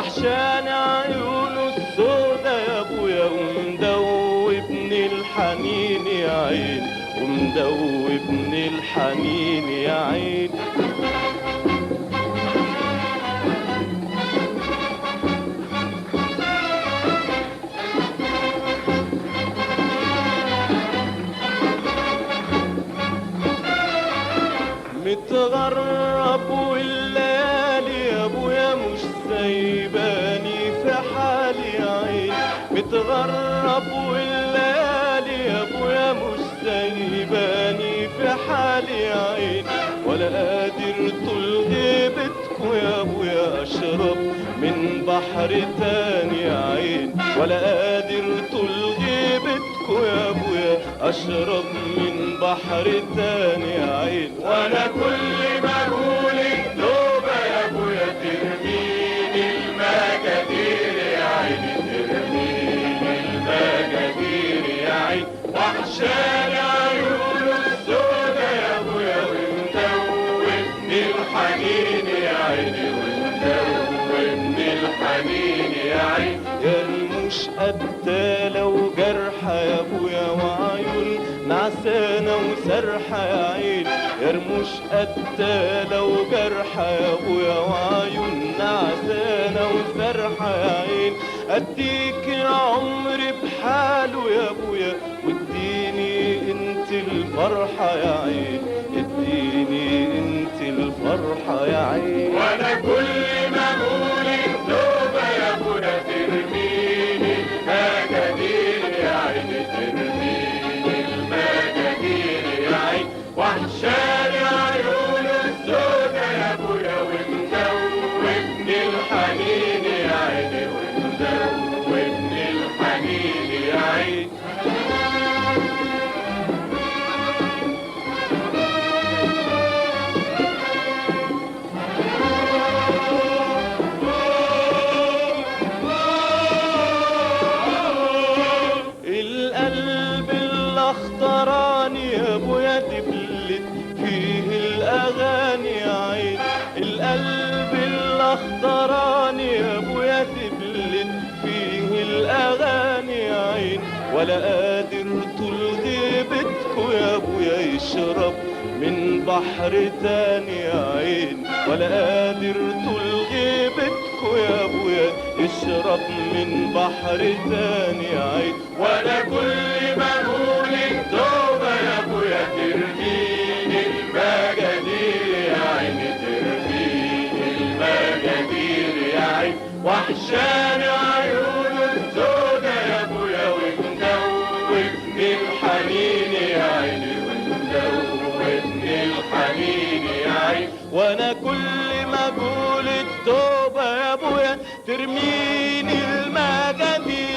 وحشاني عيونه السودا يا ابويا ومدوبني الحنين يا عين ومدوبني الحنين يا عين. متغرب والليالي يا ابويا مش سايباني في حالي يا عين. متغرب والليالي يا ابويا مش سايباني في حالي يا عين. ولا قادر طول غيبتكوا يا ابويا اشرب من بحر تاني يا عين. ولا قادر طول غيبتكوا يا ابويا اشرب من بحر تاني يا عين. وانا كل ما اقول التوبه يا ابويا ترميني المجادير يا عيني ترميني المجادير يا عين. وحشاني عيونه السودا يا ابويا ومدوبني الحنين يا عيني ومدوبني الحنين يا عين. يا رموش قتالة وجرحة يا ابويا وعيون نعسانة وسرحة يا عين. يا رموش قتالة وجرحة يا ابويا وعيون نعسانة وسرحة يا عين. اديك العمر بحاله يا ابويا واديني انت الفرحة يا عين. اديني انت الفرحة يا عين. وانا كل ما اقول التوبة يا ابويا ترميني المجادير يا عيني ترميني المجادير يا عين. وحشاني عيونه السودا يا ابويا ومدوبني الحنين يا عيني ومدوبني الحنين يا عين. القلب الاخضراني يا ابويا دبلت فيه الاغاني يا عين. القلب الاخضراني يا ابويا دبلت فيه الاغاني يا عين. ولا قادر طول غيبتكوا يا ابويا يشرب من بحر تاني يا عين. ولا قادر طول غيبتكوا يا ابويا يشرب من بحر تاني يا عين. وانا كل ما اقول التوبه يا ابويا ترميني المجادير يا عيني ترميني المجادير يا عين. وحشاني عيونه السودا يا ابويا ومدوبني الحنين يا عيني ومدوبني الحنين يا عين. وانا كل ما اقول التوبه يا ابويا ترميني المجادير